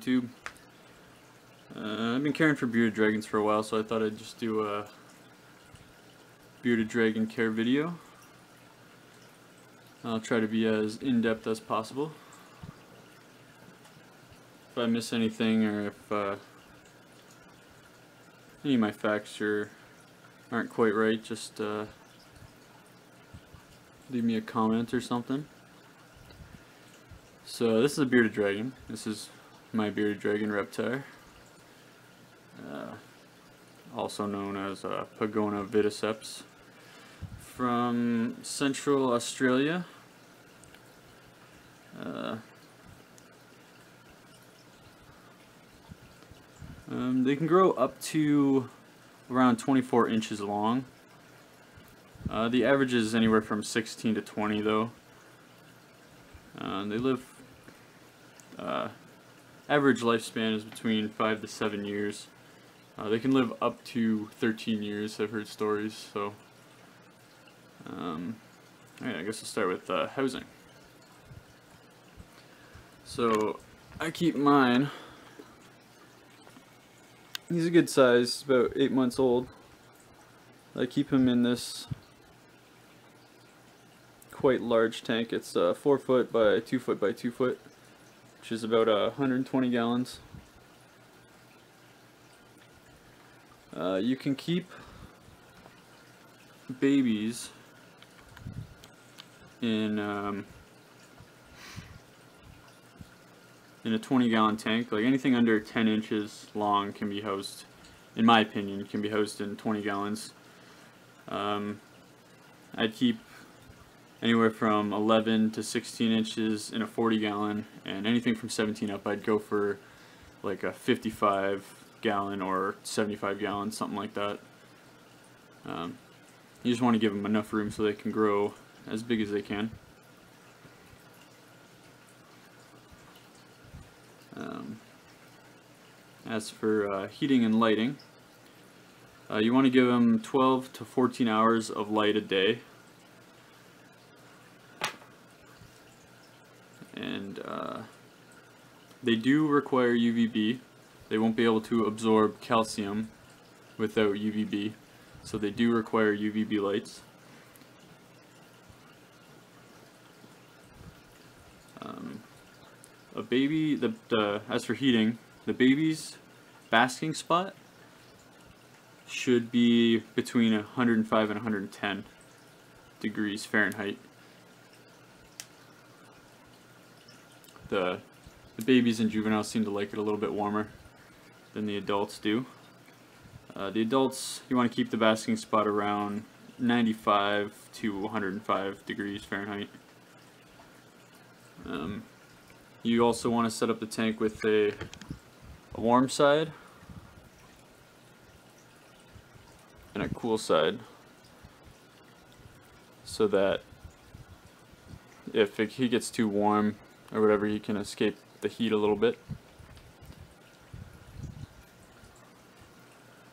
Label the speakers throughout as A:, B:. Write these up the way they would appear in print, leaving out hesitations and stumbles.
A: YouTube. I've been caring for bearded dragons for a while, so I thought I'd just do a bearded dragon care video. I'll try to be as in-depth as possible. If I miss anything, or if any of my facts aren't quite right, just leave me a comment or something. So this is a bearded dragon. This is my bearded dragon Reptar, also known as Pagona viticeps, from Central Australia. They can grow up to around 24 inches long. The average is anywhere from 16 to 20 though. They live, average lifespan is between 5 to 7 years. They can live up to 13 years, I've heard stories, so alright, I guess we'll start with housing. So I keep mine, he's a good size, about 8 months old. I keep him in this quite large tank. It's 4 foot by 2 foot by 2 foot, which is about 120 gallons. You can keep babies in a 20-gallon tank. Like anything under 10 inches long can be housed, in my opinion, can be housed in 20 gallons. I'd keep anywhere from 11 to 16 inches in a 40-gallon, and anything from 17 up I'd go for like a 55-gallon or 75-gallon, something like that. You just want to give them enough room so they can grow as big as they can. As for heating and lighting, you want to give them 12 to 14 hours of light a day. And they do require UVB. They won't be able to absorb calcium without UVB, so they do require UVB lights. A baby, as for heating, the baby's basking spot should be between 105 and 110 degrees Fahrenheit. The babies and juveniles seem to like it a little bit warmer than the adults do. The adults, you want to keep the basking spot around 95 to 105 degrees Fahrenheit. You also want to set up the tank with a warm side and a cool side, so that if he gets too warm or whatever, he can escape the heat a little bit.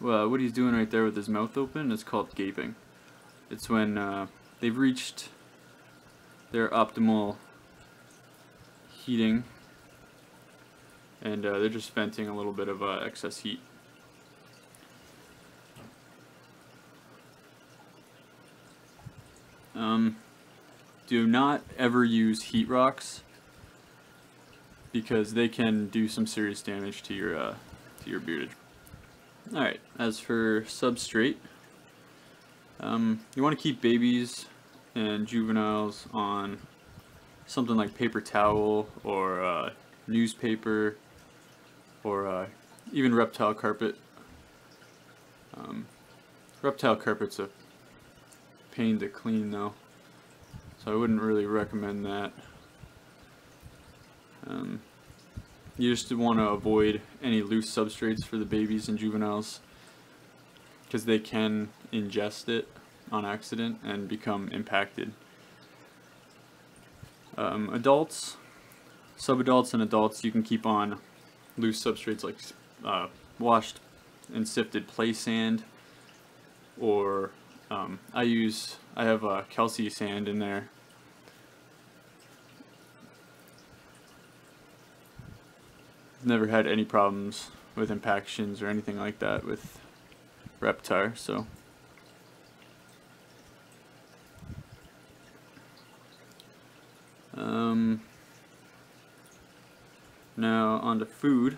A: Well, what he's doing right there with his mouth open is called gaping. It's when they've reached their optimal heating, and they're just venting a little bit of excess heat. Do not ever use heat rocks, because they can do some serious damage to your bearded. Alright, as for substrate, you want to keep babies and juveniles on something like paper towel or newspaper, or even reptile carpet. Reptile carpet's a pain to clean though, so I wouldn't really recommend that. You just want to avoid any loose substrates for the babies and juveniles, because they can ingest it on accident and become impacted. Adults, subadults, and adults, you can keep on loose substrates like washed and sifted play sand, or I have Kelsey sand in there. never had any problems with impactions or anything like that with Reptar, so. Now on to food.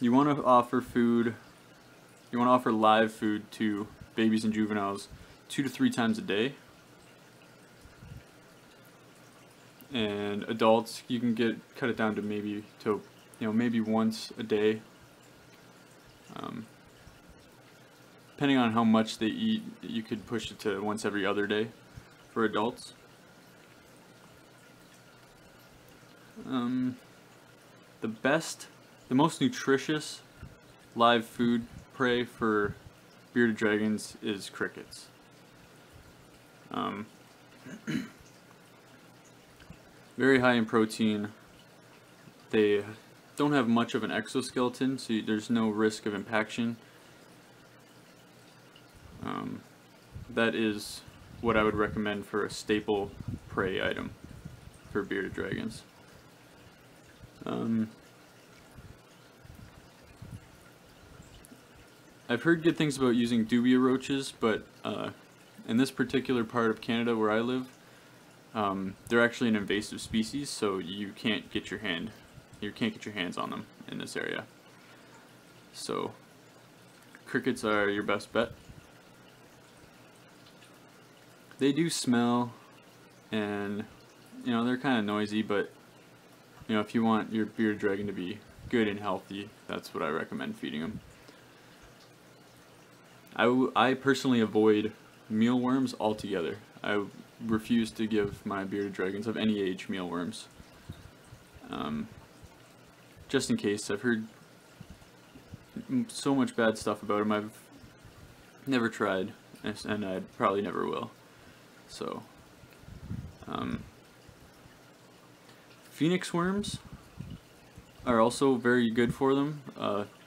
A: You want to offer food, you want to offer live food to babies and juveniles 2 to 3 times a day. And adults, you can cut it down to maybe once a day. Depending on how much they eat, you could push it to once every other day for adults. The most nutritious live food prey for bearded dragons is crickets. Very high in protein. They don't have much of an exoskeleton, so there's no risk of impaction. That is what I would recommend for a staple prey item for bearded dragons. I've heard good things about using dubia roaches, but in this particular part of Canada where I live, they're actually an invasive species, so you can't get your hands on them in this area. So crickets are your best bet. They do smell, and they're kind of noisy, but if you want your bearded dragon to be good and healthy, that's what I recommend feeding them. I personally avoid mealworms altogether. I refuse to give my bearded dragons of any age mealworms. Just in case. I've heard so much bad stuff about them. I've never tried, and I probably never will. So, phoenix worms are also very good for them.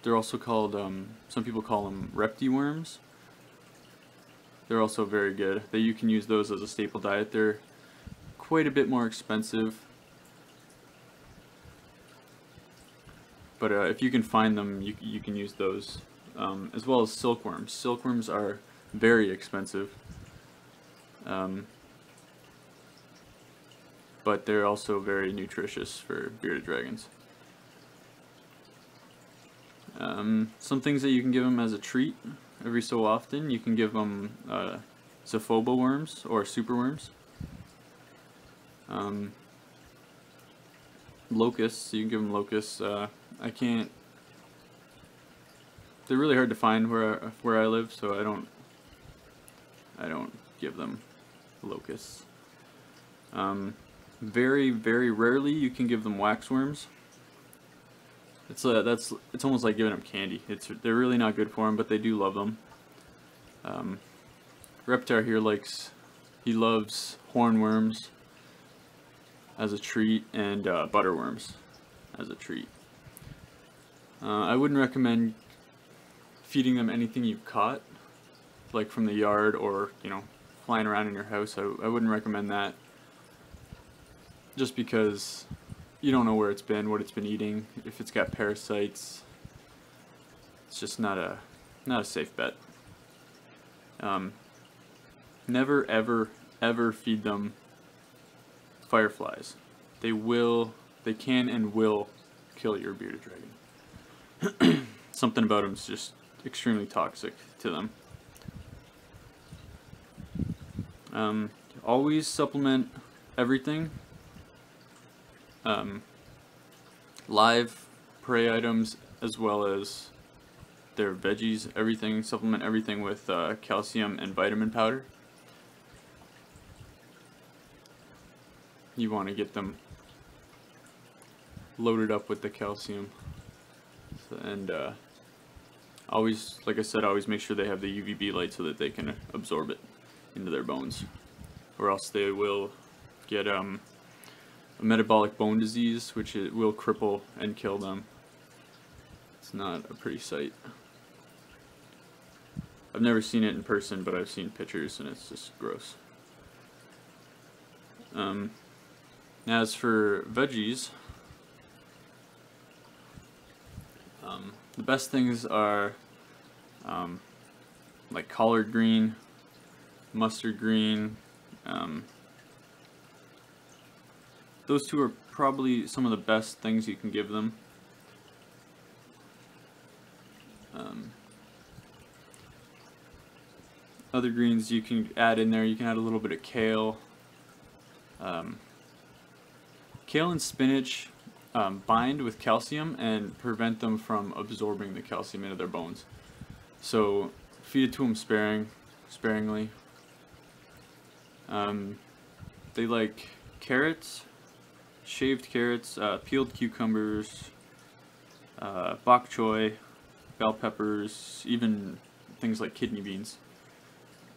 A: They're also called, some people call them repti-worms. They're also very good. You can use those as a staple diet. They're quite a bit more expensive, but if you can find them, you can use those, as well as silkworms. Silkworms are very expensive, but they're also very nutritious for bearded dragons. Some things that you can give them as a treat every so often, you can give them Zophoba worms or superworms. Locusts, you can give them locusts. They're really hard to find where I live, so I don't give them locusts. Very, very rarely you can give them waxworms. It's almost like giving them candy. They're really not good for them, but they do love them. Reptar here loves hornworms as a treat, and butterworms as a treat. I wouldn't recommend feeding them anything you've caught, like from the yard or flying around in your house. I wouldn't recommend that, just because you don't know where it's been, what it's been eating. If it's got parasites, it's just not a safe bet. Never ever feed them fireflies. They can and will kill your bearded dragon. Something about them is just extremely toxic to them. Always supplement everything. Live prey items as well as their veggies, supplement everything with calcium and vitamin powder. You want to get them loaded up with the calcium, and always, like I said, always make sure they have the UVB light so that they can absorb it into their bones, or else they will get a metabolic bone disease, which it will cripple and kill them. It's not a pretty sight. I've never seen it in person, but I've seen pictures and it's just gross. As for veggies, the best things are like collard green, mustard green. Those two are probably some of the best things you can give them. Other greens you can add in there, you can add a little bit of kale. Kale and spinach bind with calcium and prevent them from absorbing the calcium into their bones. So feed it to them sparingly. They like carrots, shaved carrots, peeled cucumbers, bok choy, bell peppers, even things like kidney beans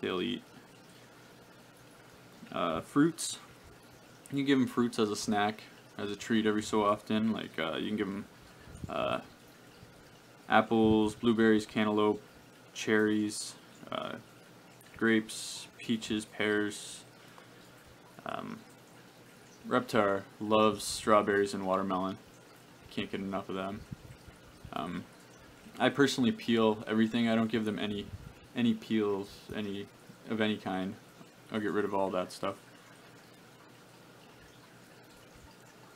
A: they'll eat. Fruits, you can give them fruits as a snack, as a treat every so often. Like you can give them apples, blueberries, cantaloupe, cherries, grapes, peaches, pears. Reptar loves strawberries and watermelon. Can't get enough of them. I personally peel everything. I don't give them any peels, of any kind. I'll get rid of all that stuff,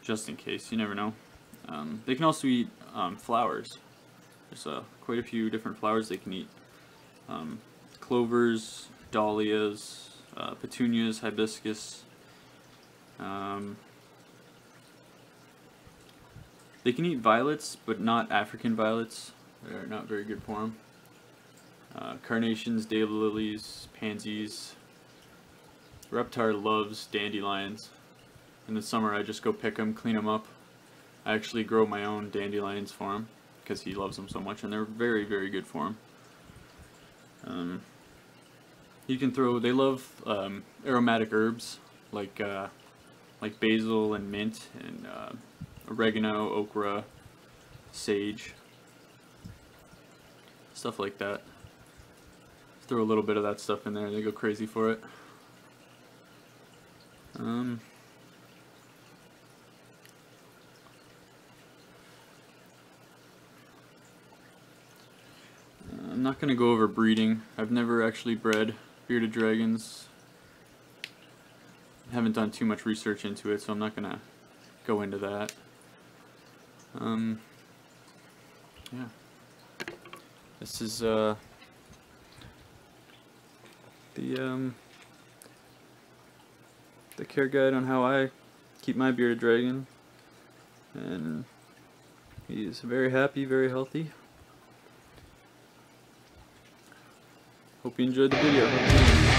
A: just in case. You never know. They can also eat flowers. There's quite a few different flowers they can eat. Clovers, dahlias, petunias, hibiscus. They can eat violets, but not African violets. They're not very good for them. Carnations, daylilies, pansies. Reptar loves dandelions. In the summer I just go pick them, clean them up. I actually grow my own dandelions for him because he loves them so much, and they're very, very good for him. You can throw, they love aromatic herbs like basil and mint and oregano, okra, sage, stuff like that. Throw a little bit of that stuff in there, they go crazy for it. I'm not going to go over breeding. I've never actually bred bearded dragons. I haven't done too much research into it, so I'm not going to go into that. Yeah. This is the care guide on how I keep my bearded dragon, and he's very happy, very healthy. Hope you enjoyed the video.